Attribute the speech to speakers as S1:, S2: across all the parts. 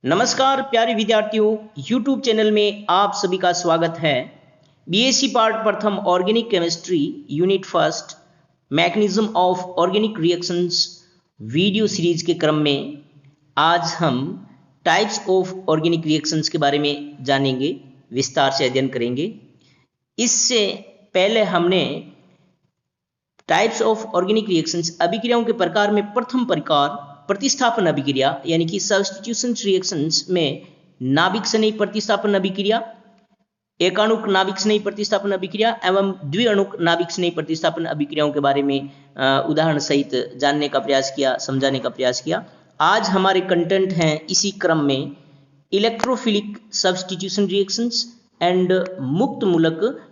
S1: नमस्कार प्यारे विद्यार्थियों, YouTube चैनल में आप सभी का स्वागत है। बीएससी पार्ट प्रथम organic chemistry unit first mechanism of organic reactions video series के क्रम में आज हम टाइप्स ऑफ ऑर्गेनिक रिएक्शंस के बारे में जानेंगे, विस्तार से अध्ययन करेंगे। इससे पहले हमने टाइप्स ऑफ ऑर्गेनिक रिएक्शंस अभिक्रियाओं के प्रकार में प्रथम प्रकार प्रतिस्थापन अभिक्रिया यानी कि सब्स्टिट्यूशन रिएक्शंस में नाभिक स्नेही प्रतिस्थापन अभिक्रिया, एकाणुक नाभिक स्नेही प्रतिस्थापन अभिक्रिया एवं द्विअणुक नाभिक स्नेही प्रतिस्थापन अभिक्रियाओं के बारे में उदाहरण सहित जानने का प्रयास किया, समझाने का प्रयास किया। आज हमारे कंटेंट हैं इसी क्रम में इलेक्ट्रोफिलिक सब्स्टिट्यूशन रिएक्शंस एंड मुक्त मूलक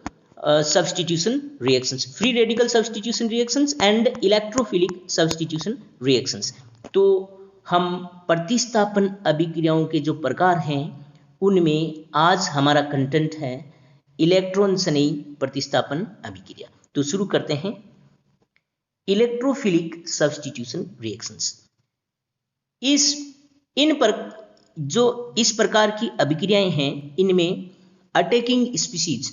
S1: substitution reactions, free radical substitution reactions and electrophilic substitution reactions। तो हम प्रतिस्थापन अभिक्रियाओं के जो प्रकार हैं उनमें आज हमारा कंटेंट है इलेक्ट्रॉन स्नेही प्रतिस्थापन अभिक्रिया। तो शुरू करते हैं इलेक्ट्रोफिलिक सब्स्टिट्यूशन रिएक्शंस। इस प्रकार की अभिक्रियाएं हैं, इनमें अटैकिंग स्पीसीज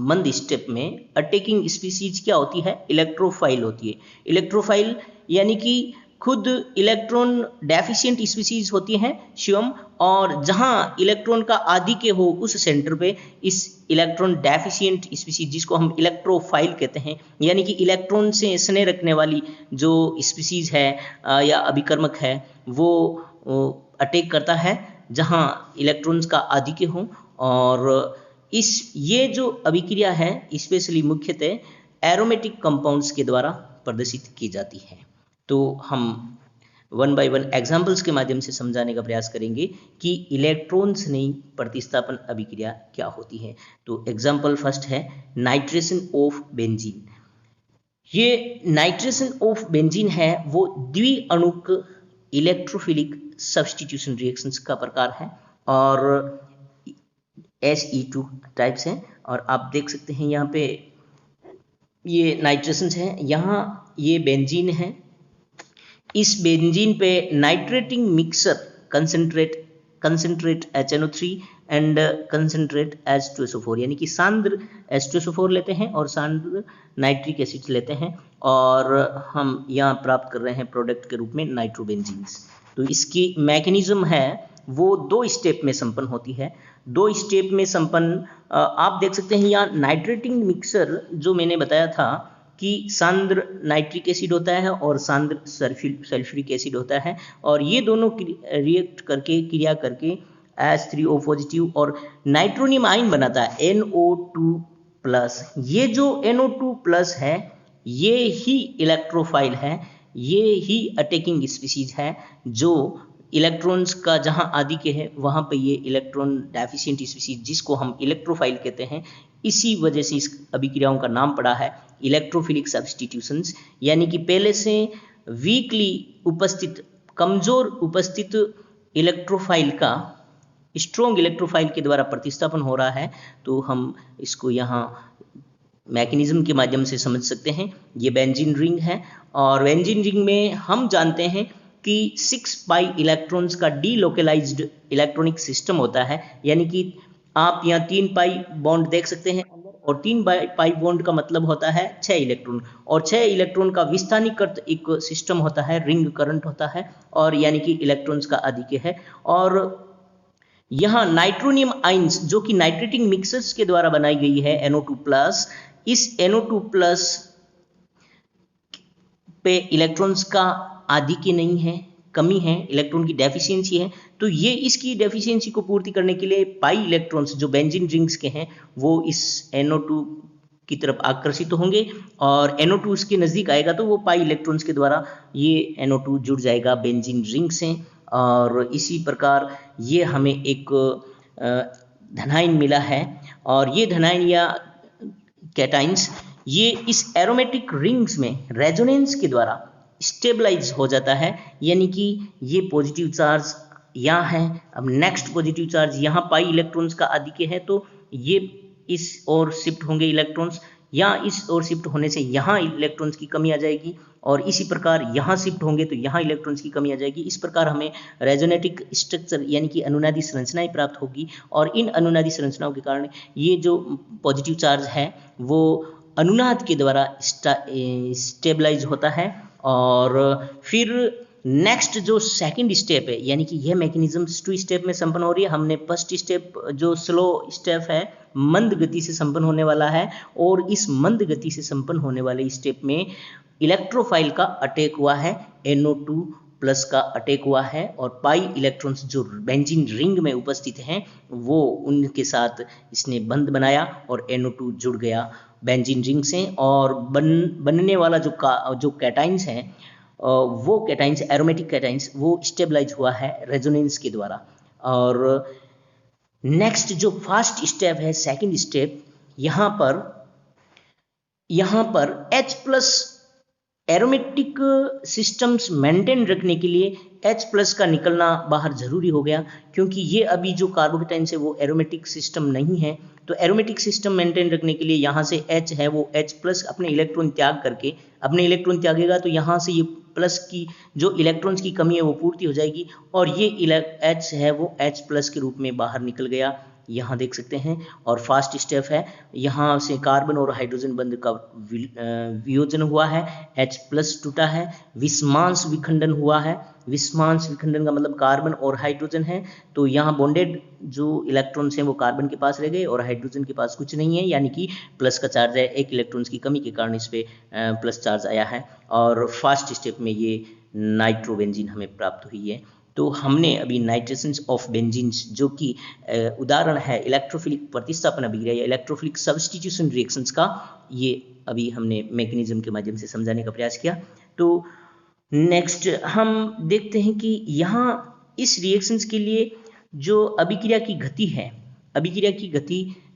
S1: मंद स्टेप में अटैकिंग स्पीसीज क्या होती है? इलेक्ट्रोफाइल होती है। इलेक्ट्रोफाइल यानी कि खुद इलेक्ट्रॉन डेफिशिएंट स्पीसीज होती हैं शिवम, और जहां इलेक्ट्रॉन का आधिक्य हो उस सेंटर पे इस इलेक्ट्रॉन डेफिशिएंट स्पीसीज, जिसको हम इलेक्ट्रोफाइल कहते हैं, यानी कि इलेक्ट्रॉन से स्नेह रखने वाली जो स्पीसीज है या अभिकर्मक है वो अटैक करता है जहां इलेक्ट्रॉन्स का आधिक्य हो। और ये जो अभिक्रिया है स्पेशली मुख्यतः एरोमेटिक कंपाउंड्स के द्वारा प्रदर्शित की जाती है। तो हम वन बाय वन एग्जांपल्स के माध्यम से समझाने का प्रयास करेंगे कि इलेक्ट्रॉन स्नेही प्रतिस्थापन अभिक्रिया क्या होती है। तो एग्जांपल फर्स्ट है नाइट्रेशन ऑफ बेंजीन। ये नाइट्रेशन ऑफ बेंजीन है वो द्विअणुक इलेक्ट्रोफिलिक सब्स्टिट्यूशन रिएक्शंस का प्रकार है और SE2 टाइप्स हैं। और आप देख सकते हैं यहाँ पे ये नाइट्रेशंस हैं, यहाँ ये बेंजीन है। इस बेंजीन पे nitrating mixer concentrate HNO3 and concentrate H2SO4 यानी कि सांद्र H2SO4 लेते हैं और सांद्र नाइट्रिक एसिड लेते हैं और हम यहाँ प्राप्त कर रहे हैं प्रोडक्ट के रूप में नाइट्रोबेंजीन्स। तो इसकी मैकेनिज्म है वो दो स्टेप में संपन्न होती है। दो स्टेप में संपन्न आप देख सकते हैं यहाँ नाइट्रेटिंग मिक्सर जो मैंने बताया था कि सांद्र नाइट्रिक एसिड होता है और सांद्र सल्फ्यूरिक एसिड होता है, और ये दोनों रिएक्ट करके क्रिया करके H3O पॉजिटिव और नाइट्रोनियम आयन बनाता है NO2+। ये जो NO2+ है ये ही इलेक्ट्रोफाइल है, ये ही अटैकिंग स्पीसीज है जो इलेक्ट्रॉन्स का जहां आधिक्य है वहां पे ये इलेक्ट्रॉन डेफिशिएंट स्पीसीज जिसको हम इलेक्ट्रोफाइल कहते हैं, इसी वजह से इस अभिक्रियाओं का नाम पड़ा है इलेक्ट्रोफिलिक सब्स्टिट्यूशंस। यानी कि पहले से वीकली उपस्थित, कमजोर उपस्थित इलेक्ट्रोफाइल का स्ट्रॉन्ग इलेक्ट्रोफाइल के द्वारा प्रतिस्थापन हो रहा है। तो हम इसको यहाँ मैकेनिज्म के माध्यम से समझ सकते हैं। ये बेंजीन रिंग है और बेंजीन रिंग में हम जानते हैं कि 6 पाई इलेक्ट्रॉन्स का डीलोकलाइज्ड इलेक्ट्रॉनिक सिस्टम होता है। यानी कि आप यहाँ 3 पाई बॉन्ड देख सकते हैं और 3 पाई बॉन्ड का मतलब होता है 6 इलेक्ट्रॉन, और 6 इलेक्ट्रॉन का विस्थानीकृत एक सिस्टम होता है, रिंग करंट होता है, और यानी कि इलेक्ट्रॉन्स का आधिक्य है। और यहाँ नाइट्रोनियम आइंस जो कि नाइट्रेटिंग मिक्सर्स के द्वारा बनाई गई है NO2+, इस NO2+ पे इलेक्ट्रॉन्स का आधिक्य नहीं है, कमी है, इलेक्ट्रॉन की डेफिशिएंसी है। तो ये इसकी डेफिशिएंसी को पूर्ति करने के लिए पाई इलेक्ट्रॉन्स जो बेंजीन रिंग्स के हैं वो इस NO2 की तरफ आकर्षित होंगे और NO2 इसके नजदीक आएगा तो वो पाई इलेक्ट्रॉन्स के द्वारा ये NO2 जुड़ जाएगा बेंजीन रिंग से। और इसी प्रकार ये हमें एक धनायन मिला है, और ये धनायन या कैटाइंस ये इस एरोमेटिक रिंग्स में रेजोनेंस के द्वारा स्टेबलाइज हो जाता है। यानी कि ये पॉजिटिव चार्ज यहाँ है, अब नेक्स्ट पॉजिटिव चार्ज यहाँ पाई इलेक्ट्रॉन्स का आधिक्य है तो ये इस ओर शिफ्ट होंगे इलेक्ट्रॉन्स, यहाँ इस ओर शिफ्ट होने से यहाँ इलेक्ट्रॉन्स की कमी आ जाएगी, और इसी प्रकार यहाँ शिफ्ट होंगे तो यहाँ इलेक्ट्रॉन्स की कमी आ जाएगी। इस प्रकार हमें रेजोनेटिक स्ट्रक्चर यानी कि अनुनादी संरचनाएं प्राप्त होगी, और इन अनुनादी संरचनाओं के कारण ये जो पॉजिटिव चार्ज है वो अनुनाद के द्वारा स्टेबलाइज होता है। और फिर नेक्स्ट जो सेकंड स्टेप है, यानी कि यह मैकेनिज्म 2 स्टेप में संपन्न हो रही है। हमने फर्स्ट स्टेप जो स्लो स्टेप है मंद गति से संपन्न होने वाला है, और इस मंद गति से संपन्न होने वाले स्टेप में इलेक्ट्रोफाइल का अटैक हुआ है, NO2 प्लस का अटैक हुआ है, और पाई इलेक्ट्रॉन्स जो बेंजीन रिंग में उपस्थित हैं वो उनके साथ इसने बंध बनाया और NO2 जुड़ गया बेंजीन रिंग से, और बनने वाला जो कैटाइंस हैं वो कैटाइंस एरोमेटिक कैटाइंस वो स्टेबलाइज हुआ है रेजोनेंस के द्वारा। और नेक्स्ट जो फर्स्ट स्टेप है सेकंड स्टेप, यहाँ पर H plus aromatic systems maintain रखने के लिए H प्लस का निकलना बाहर जरूरी हो गया, क्योंकि ये अभी जो कार्बोकेटाइन्स है वो एरोमेटिक सिस्टम नहीं है। तो एरोमेटिक सिस्टम मेंटेन रखने के लिए यहाँ से H है वो H प्लस अपने इलेक्ट्रॉन त्यागेगा, तो यहाँ से ये प्लस की जो इलेक्ट्रॉन्स की कमी है वो पूर्ति हो जाएगी, और ये H है वो H प्लस के रूप में बाहर निकल गया, यहाँ देख सकते हैं। और फास्ट स्टेप है, यहाँ से कार्बन और हाइड्रोजन बंध का वियोजन हुआ है, H प्लस टूटा है, विस्मांस विखंडन हुआ है। विस्मांस विखंडन का मतलब कार्बन और हाइड्रोजन है, तो यहाँ बॉन्डेड जो इलेक्ट्रॉन्स हैं वो कार्बन के पास रह गए और हाइड्रोजन के पास कुछ नहीं है, यानी कि प्लस का चार्ज है, एक इलेक्ट्रॉन्स की कमी के कारण इस पे प्लस चार्ज आया है। और फास्ट स्टेप में ये नाइट्रोबेंजीन हमें प्राप्त हुई है। तो हमने अभी नाइट्रेशंस ऑफ बेंजीन्स जो कि उदाहरण है इलेक्ट्रोफिलिक प्रतिस्थापन अभिक्रिया या इलेक्ट्रोफिलिक सब्स्टिट्यूशन रिएक्शंस का, ये अभी हमने मैकेनिज्म के माध्यम से समझाने का प्रयास किया। तो नेक्स्ट हम देखते हैं कि यहाँ इस रिएक्शंस के लिए जो अभिक्रिया की गति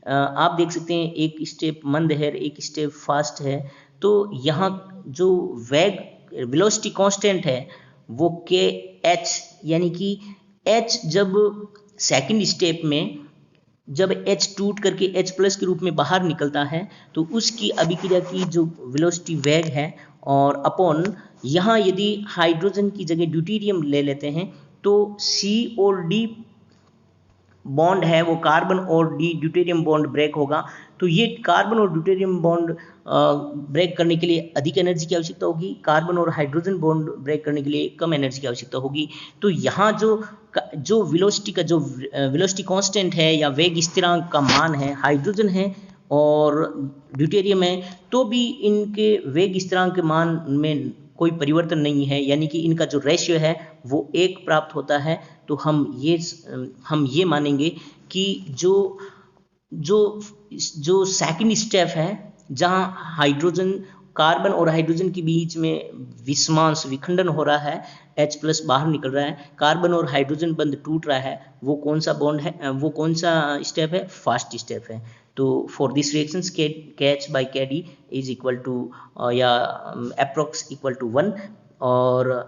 S1: आप देख सकते हैं, एक स्टेप मंद है, एक स्टेप फास्ट है। तो यहाँ जो वेग वेलोसिटी कांस्टेंट है वो KH, यानी कि H जब सेकंड स्टेप में जब H टूट करके H प्लस के रूप में बाहर निकलता है तो उसकी अभिक्रिया की जो वेलोसिटी वेग है, और अपॉन यहाँ यदि हाइड्रोजन की जगह ड्यूटेरियम ले लेते हैं तो C और D बॉन्ड है वो कार्बन और D ड्यूटेरियम बॉन्ड ब्रेक होगा। तो ये कार्बन और ड्यूटेरियम बॉन्ड ब्रेक करने के लिए अधिक एनर्जी की आवश्यकता होगी, कार्बन और हाइड्रोजन बॉन्ड ब्रेक करने के लिए कम एनर्जी की आवश्यकता होगी। तो यहाँ जो वेलोसिटी कांस्टेंट है या वेग स्थिरांक का मान है, हाइड्रोजन है और ड्यूटेरियम है, तो भी इनके वेग स्थिरांक के मान में कोई परिवर्तन नहीं है, यानी कि इनका जो रेशियो है वो 1 प्राप्त होता है। तो हम ये मानेंगे कि जो सेकंड स्टेप है जहां कार्बन और हाइड्रोजन के बीच में विस्मांस विखंडन हो रहा है, H प्लस बाहर निकल रहा है, कार्बन और हाइड्रोजन बंध टूट रहा है, वो कौन सा बॉन्ड है, वो कौन सा स्टेप है, फास्ट स्टेप है। तो for this reactions KH by KD is equal to या अप्रोक्स इक्वल टू 1। और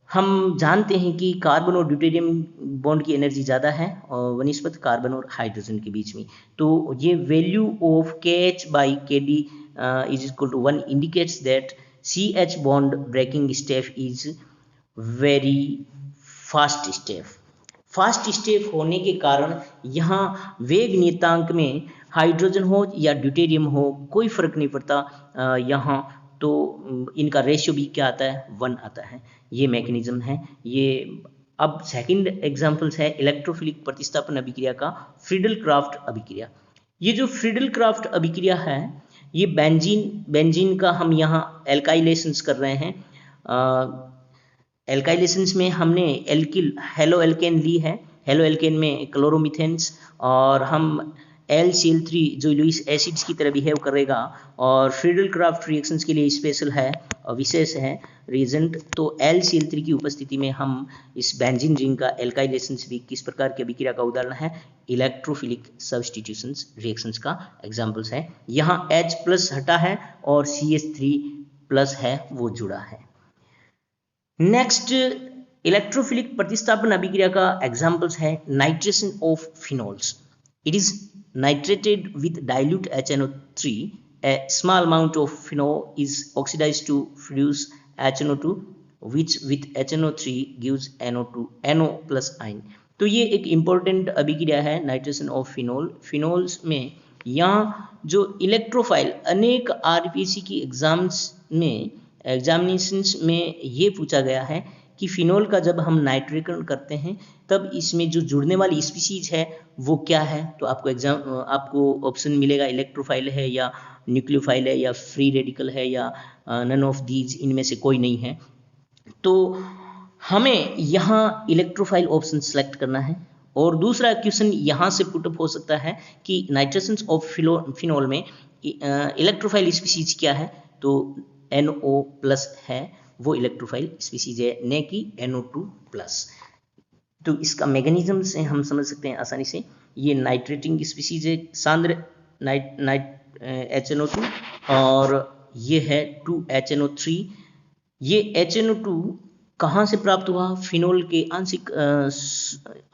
S1: हम जानते हैं कि कार्बन और ड्यूटेरियम बॉन्ड की एनर्जी ज़्यादा है और वनिस्पत कार्बन और हाइड्रोजन के बीच में। तो ये value of KH by KD is equal to 1 indicates that CH bond breaking step is very fast step. Fast step होने के कारण यहाँ वेग नियतांक में हाइड्रोजन हो या ड्यूटेरियम हो कोई फर्क नहीं पड़ता, यहाँ तो इनका रेशियो भी क्या आता है, 1 आता है। ये मैकेनिज्म है। ये अब सेकंड एग्जांपल्स है इलेक्ट्रोफिलिक प्रतिस्थापन अभिक्रिया का फ्रीडल क्राफ्ट अभिक्रिया। ये जो फ्रीडल क्राफ्ट अभिक्रिया है ये बेंजीन का हम यहाँ एल्काइलेशंस कर रहे हैं। एल्काइलेशंस में हमने हेलो एल्केन ली है, हेलो एल्केन में क्लोरोमीथेन्स, और हम LCl3 जो लुईस एसिड्स की तरह बिहेव करेगा, और फ्रीडल क्राफ्ट रिएक्शंस के लिए स्पेशल है और विशेष है रीजेंट। तो LCl3 की उपस्थिति में हम इस बेंजीन रिंग का एल्काइलेशंस भी किस प्रकार की अभिक्रिया का उदाहरण है, इलेक्ट्रोफिलिक सब्स्टिट्यूशन रिएक्शंस का एग्जांपल्स है। यहाँ H प्लस हटा है और CH3 प्लस है वो जुड़ा है। नेक्स्ट इलेक्ट्रोफिलिक प्रतिस्थापन अभिक्रिया का एग्जांपल्स है nitration of phenols. It is nitrated with dilute HNO3 a small amount of phenol is oxidized to produce HNO2 which with HNO3 gives NO plus ion। तो ये एक इम्पोर्टेंट अभिक्रिया है नाइट्रेशन ऑफ फिनोल। फिनोल्स में यहाँ जो electrophile अनेक RPC की एग्जामिनेशंस में ये पूछा गया है कि फिनोल का जब हम नाइट्रीकरण करते हैं तब इसमें जो जुड़ने वाली स्पीसीज है वो क्या है। तो आपको ऑप्शन मिलेगा इलेक्ट्रोफाइल है या न्यूक्लियोफाइल है या फ्री रेडिकल है या नन ऑफ दीज, इनमें से कोई नहीं है। तो हमें यहाँ इलेक्ट्रोफाइल ऑप्शन सेलेक्ट करना है। और दूसरा क्वेश्चन यहाँ से पुटअप हो सकता है कि नाइट्रेशंस ऑफ फिनोल में इलेक्ट्रोफाइल स्पीसीज क्या है। तो NO प्लस है वो इलेक्ट्रोफाइल स्पीसीज है, न कि NO2 प्लस। तो इसका मैकेनिज्म से हम समझ सकते हैं आसानी से। ये नाइट्रेटिंग स्पीसीज है, सांद्र HNO2 और ये है 2HNO3। ये HNO2 कहाँ से प्राप्त हुआ? फिनोल के आंशिक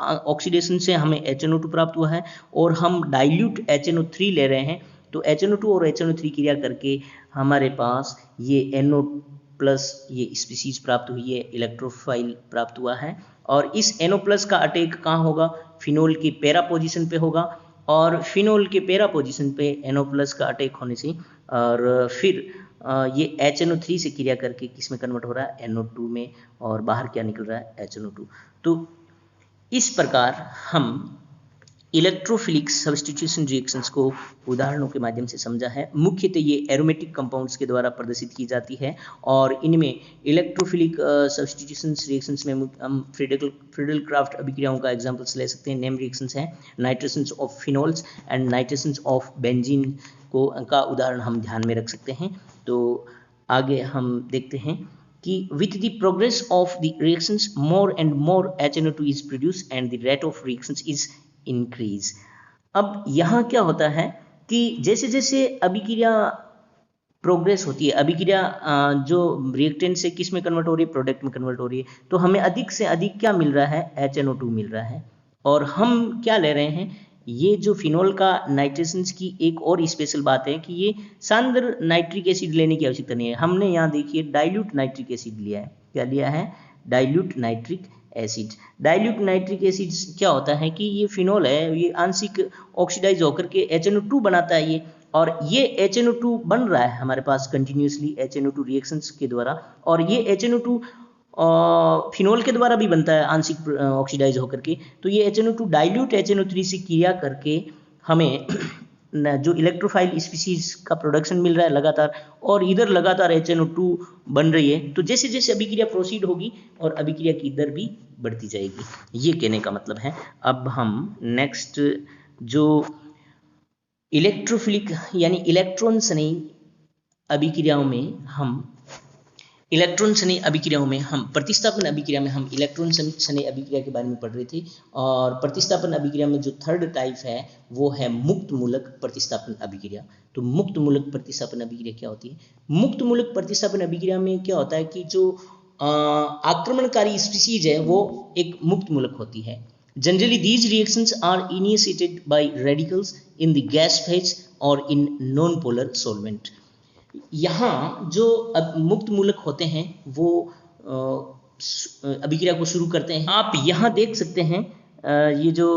S1: ऑक्सीडेशन से हमें HNO2 प्राप्त हुआ है और हम डाइल्यूट HNO3 ले रहे हैं। तो HNO2 और HNO3 क्रिया करके हमारे पास ये NO प्लस ये स्पीसीज प्राप्त हुई है, इलेक्ट्रोफाइल प्राप्त हुआ है। और इस NO प्लस का अटैक कहाँ होगा? फिनोल के पैरा पोजीशन पे होगा और फिनोल के पैरा पोजीशन पे NO प्लस का अटैक होने से और फिर ये HNO3 से क्रिया करके किस में कन्वर्ट हो रहा है? NO2 में, और बाहर क्या निकल रहा है? HNO2। तो इस प्रकार हम इलेक्ट्रोफिलिक सब्स्टिट्यूशन रिएक्शंस को उदाहरणों के माध्यम से समझा है। मुख्यतः ये एरोमेटिक कंपाउंड्स के द्वारा प्रदर्शित की जाती है और इनमें इलेक्ट्रोफिलिक सब्स्टिट्यूशन रिएक्शंस में हम फ्रीडल क्राफ्ट अभिक्रियाओं का एग्जांपल्स ले सकते हैं। नेम रिएक्शंस हैं nitrations of phenols and nitrations of benzene का उदाहरण हम ध्यान में रख सकते हैं। तो आगे हम देखते हैं कि with the progress of the reactions more and more HNO2 is produced and the rate of reactions is increase। अब यहाँ क्या होता है कि जैसे जैसे अभिक्रिया प्रोग्रेस होती है, अभिक्रिया जो रिएक्टेंट से किस में कन्वर्ट हो रही है? प्रोडक्ट में कन्वर्ट हो रही है। तो हमें अधिक से अधिक क्या मिल रहा है? HNO2 मिल रहा है। और हम क्या ले रहे हैं? ये जो फिनोल का नाइट्रेशंस की एक और स्पेशल बात है कि ये सांद्र नाइट्रिक एसिड लेने की आवश्यकता नहीं है। हमने यहाँ देखिए डाइल्यूट नाइट्रिक एसिड लिया है। क्या लिया है? Dilute nitric acid. Dilute nitric acid क्या होता है कि ये फिनोल है, ये आंशिक ऑक्सीडाइज होकर के HNO2 बनाता है ये, और ये HNO2 बन रहा है हमारे पास कंटिन्यूसली HNO2 रिएक्शंस के द्वारा। और ये HNO2 फिनोल के द्वारा भी बनता है आंशिक ऑक्सीडाइज होकर के। तो ये HNO2 डाइल्यूट HNO3 से क्रिया करके हमें जो इलेक्ट्रोफाइल स्पीसीज का प्रोडक्शन मिल रहा है लगातार, और इधर लगातार HNO2 बन रही है। तो जैसे जैसे अभिक्रिया प्रोसीड होगी और अभिक्रिया की दर भी बढ़ती जाएगी, ये कहने का मतलब है। अब हम नेक्स्ट जो इलेक्ट्रोफिलिक यानी इलेक्ट्रॉन स्नेही अभिक्रियाओं में हम प्रतिस्थापन अभिक्रिया में हम इलेक्ट्रॉन स्नेही अभिक्रिया के बारे में पढ़ रहे थे। और प्रतिस्थापन अभिक्रिया में जो थर्ड टाइप है वो है मुक्त मूलक प्रतिस्थापन अभिक्रिया। तो मुक्त मूलक प्रतिस्थापन अभिक्रिया क्या होती है? मुक्त मूलक प्रतिस्थापन अभिक्रिया में क्या होता है कि जो आक्रमणकारी स्पीसीज है वो एक मुक्त मूलक होती है। Generally these reactions are initiated by radicals in the gas phase और इन नॉन पोलर सॉल्वेंट। यहाँ जो मुक्त मूलक होते हैं वो अभिक्रिया को शुरू करते हैं। आप यहाँ देख सकते हैं ये जो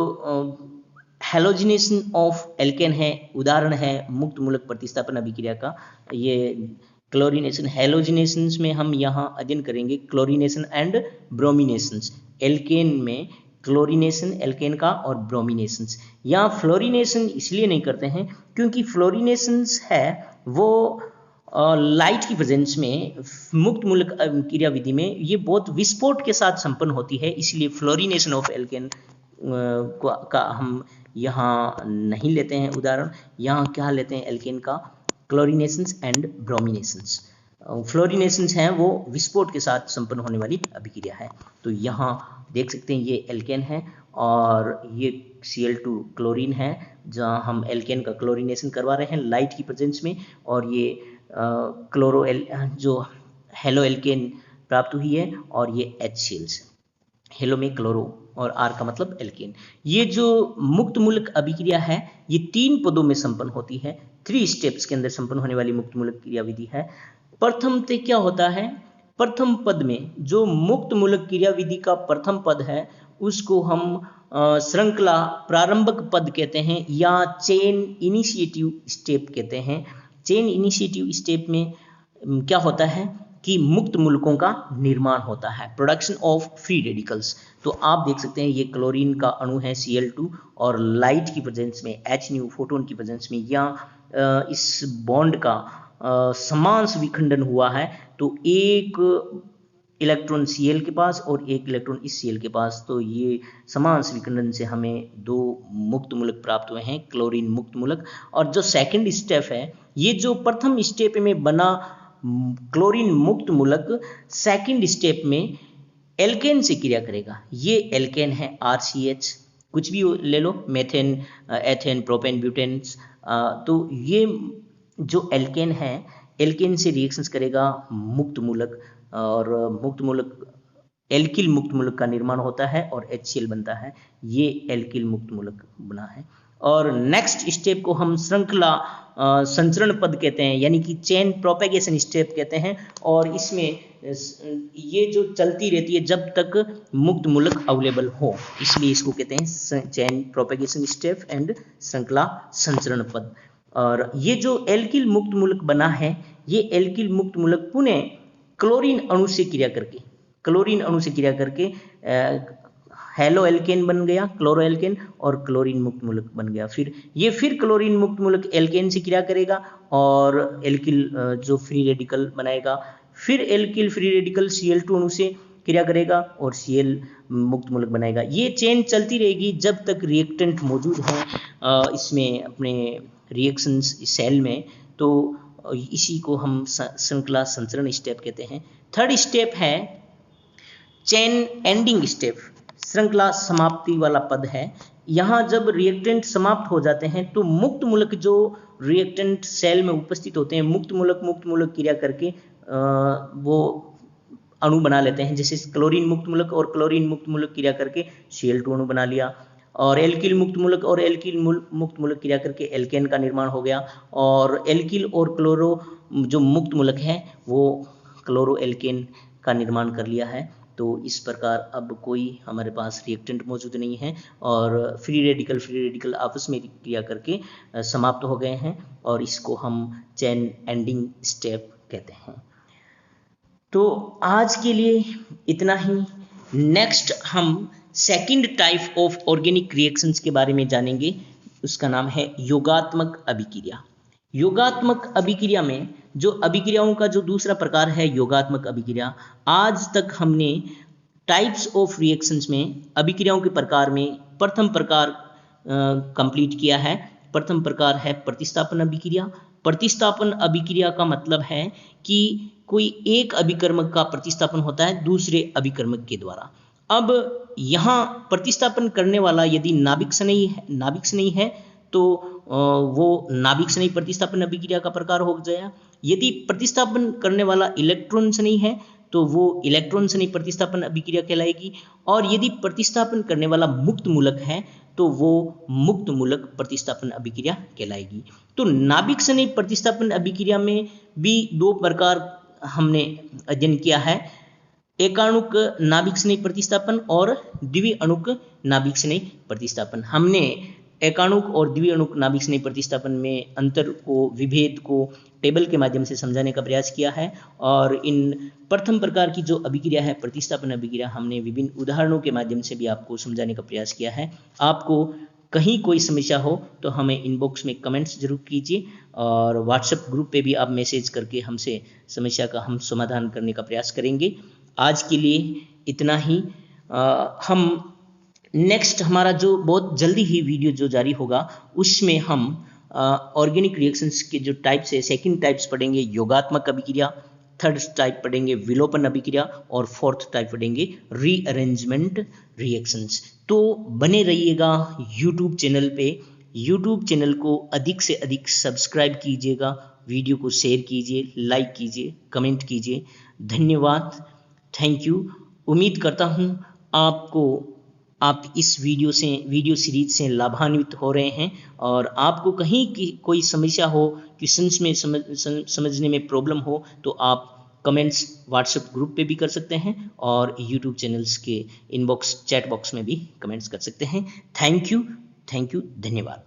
S1: हैलोजिनेशन ऑफ एल्केन है, उदाहरण है मुक्त मूलक प्रतिस्थापन अभिक्रिया का। ये क्लोरीनेशन, हैलोजिनेशंस में हम यहाँ अध्ययन करेंगे क्लोरीनेशन एंड ब्रोमिनेशंस। एल्केन में क्लोरीनेशन एल्केन का और ब्रोमिनेशंस। यहाँ फ्लोरीनेशन इसलिए नहीं करते हैं क्योंकि फ्लोरीनेशंस है वो लाइट की प्रेजेंस में मुक्त मूलक क्रिया विधि में ये बहुत विस्फोट के साथ संपन्न होती है, इसलिए फ्लोरीनेशन ऑफ एल्केन का हम यहाँ नहीं लेते हैं उदाहरण। यहाँ क्या लेते हैं? एल्केन का क्लोरीनेशंस एंड ब्रोमिनेशंस। फ्लोरीनेशंस हैं वो विस्फोट के साथ संपन्न होने वाली अभिक्रिया है। तो यहाँ देख सकते हैं ये एल्केन है और ये Cl2 क्लोरीन है, जहाँ हम एल्केन का क्लोरीनेशन करवा रहे हैं लाइट की प्रेजेंस में। और ये जो हेलो एल्केन प्राप्त हुई है और ये HCl, हेलो में क्लोरो और R का मतलब एल्केन। ये जो मुक्त मूलक अभिक्रिया है ये 3 पदों में संपन्न होती है। 3 स्टेप्स के अंदर संपन्न होने वाली मुक्त मूलक क्रिया विधि है। प्रथम ते क्या होता है, प्रथम पद में जो मुक्त मूलक क्रिया विधि का प्रथम पद है उसको हम श्रृंखला प्रारंभक पद कहते हैं या चेन इनिशिएटिव स्टेप कहते हैं। चेन इनिशिएटिव स्टेप में क्या होता है कि मुक्त मूलकों का निर्माण होता है, प्रोडक्शन ऑफ फ्री रेडिकल्स। तो आप देख सकते हैं ये क्लोरीन का अणु है Cl2 और लाइट की प्रेजेंस में H फोटोन की प्रेजेंस में या इस बॉन्ड का समांश विखंडन हुआ है तो एक इलेक्ट्रॉन Cl के पास और एक इलेक्ट्रॉन इस Cl के पास, तो ये समांश विखंडन से हमें 2 मुक्त मूलक प्राप्त हुए हैं, क्लोरीन मुक्त मूलक। और जो सेकंड स्टेप है, ये जो प्रथम स्टेप में बना क्लोरीन मुक्त मूलक सेकंड स्टेप में एल्केन से क्रिया करेगा। ये एल्केन है RCH, कुछ भी ले लो, मेथेन, एथेन, प्रोपेन, ब्यूटेन। तो ये जो एल्केन है, एल्केन से रिएक्शंस करेगा मुक्त मूलक और मुक्त मूलक एल्किल मुक्त मूलक का निर्माण होता है और HCl बनता है। ये एल्किल मुक्त मूलक बना है। और नेक्स्ट स्टेप को हम श्रृंखला संचरण पद कहते हैं, यानी कि चेन प्रोपेगेशन स्टेप कहते हैं। और इसमें ये जो चलती रहती है जब तक मुक्त मूलक अवेलेबल हो, इसलिए इसको कहते हैं चेन प्रोपेगेशन स्टेप एंड श्रृंखला संचरण पद। और ये जो एल्किल मुक्त मूलक बना है, ये एल्किल मुक्त मूलक पुनः क्लोरीन अणु से क्रिया करके हेलो एल्केन बन गया, क्लोरो एल्केन, और क्लोरीन मुक्त मूलक बन गया। फिर क्लोरीन मुक्त मूलक एल्केन से क्रिया करेगा और एल्किल जो फ्री रेडिकल बनाएगा। फिर एल्किल फ्री रेडिकल Cl2 अणु से क्रिया करेगा और Cl मुक्त मूलक बनाएगा। ये चेन चलती रहेगी जब तक रिएक्टेंट मौजूद हैं इसमें अपने रिएक्शंस सेल में। तो इसी को हम श्रृंखला संचरण स्टेप कहते हैं। थर्ड स्टेप है चेन एंडिंग स्टेप, श्रृंखला समाप्ति वाला पद है। यहाँ जब रिएक्टेंट समाप्त हो जाते हैं तो मुक्त मूलक जो रिएक्टेंट सेल में उपस्थित होते हैं, मुक्त मूलक क्रिया करके वो अणु बना लेते हैं। जैसे क्लोरीन मुक्त मूलक और क्लोरीन मुक्त मूलक क्रिया करके Cl2 अणु बना लिया, और एल्किल मुक्त मूलक और एल्किल मुक्त मूलक क्रिया करके एल्केन का निर्माण हो गया। और एल्किल और क्लोरो जो मुक्त मूलक है वो क्लोरो एल्केन का निर्माण कर लिया है। तो इस प्रकार अब कोई हमारे पास रिएक्टेंट मौजूद नहीं है और फ्री रेडिकल आपस में क्रिया करके समाप्त हो गए हैं, और इसको हम चेन एंडिंग स्टेप कहते हैं। तो आज के लिए इतना ही। नेक्स्ट हम second type of organic reactions के बारे में जानेंगे, उसका नाम है योगात्मक अभिक्रिया। योगात्मक अभिक्रिया में जो अभिक्रियाओं का जो दूसरा प्रकार है योगात्मक अभिक्रिया। आज तक हमने टाइप्स ऑफ रिएक्शंस में अभिक्रियाओं के प्रकार में प्रथम प्रकार कंप्लीट किया है। प्रथम प्रकार है प्रतिस्थापन अभिक्रिया। प्रतिस्थापन अभिक्रिया का मतलब है कि कोई एक अभिकर्मक का प्रतिस्थापन होता है दूसरे अभिकर्मक के द्वारा। अब यहाँ प्रतिस्थापन करने वाला यदि नाभिक स्नेही है तो वो नाभिक स्नेही प्रतिस्थापन अभिक्रिया का प्रकार हो जाएगा। यदि प्रतिस्थापन करने वाला इलेक्ट्रॉन स्नेही है तो वो इलेक्ट्रॉन स्नेही प्रतिस्थापन अभिक्रिया कहलाएगी। और यदि प्रतिस्थापन करने वाला मुक्त मूलक है तो वो मुक्त मूलक प्रतिस्थापन अभिक्रिया कहलाएगी। तो नाभिक स्नेही प्रतिस्थापन अभिक्रिया में भी 2 प्रकार हमने अध्ययन किया है, एकाणुक नाभिक स्नेही प्रतिस्थापन और द्विअणुक नाभिक स्नेही प्रतिस्थापन। हमने एकाणुक और द्विअणुक नाभिक स्नेही प्रतिस्थापन में अंतर को, विभेद को टेबल के माध्यम से समझाने का प्रयास किया है। और इन प्रथम प्रकार की जो अभिक्रिया है प्रतिस्थापन अभिक्रिया, हमने विभिन्न उदाहरणों के माध्यम से भी आपको समझाने का प्रयास किया है। आपको कहीं कोई समस्या हो तो हमें इनबॉक्स में कमेंट्स जरूर कीजिए, और व्हाट्सएप ग्रुप पे भी आप मैसेज करके हमसे समस्या का हम समाधान करने का प्रयास करेंगे। आज के लिए इतना ही। हम नेक्स्ट हमारा जो बहुत जल्दी ही वीडियो जो जारी होगा उसमें हम ऑर्गेनिक रिएक्शंस के जो टाइप्स है, सेकंड टाइप्स पढ़ेंगे योगात्मक अभिक्रिया, थर्ड टाइप पढ़ेंगे विलोपन अभिक्रिया, और फोर्थ टाइप पढ़ेंगे रीअरेंजमेंट रिएक्शंस। तो बने रहिएगा यूट्यूब चैनल पे। यूट्यूब चैनल को अधिक से अधिक सब्सक्राइब कीजिएगा, वीडियो को शेयर कीजिए, लाइक कीजिए, कमेंट कीजिए। धन्यवाद, थैंक यू। उम्मीद करता हूँ आपको आप इस वीडियो सीरीज से लाभान्वित हो रहे हैं और आपको कहीं की कोई समस्या हो, क्वेश्चंस में समझने में प्रॉब्लम हो, तो आप कमेंट्स व्हाट्सएप ग्रुप पे भी कर सकते हैं और यूट्यूब चैनल्स के इनबॉक्स चैट बॉक्स में भी कमेंट्स कर सकते हैं। थैंक यू, धन्यवाद।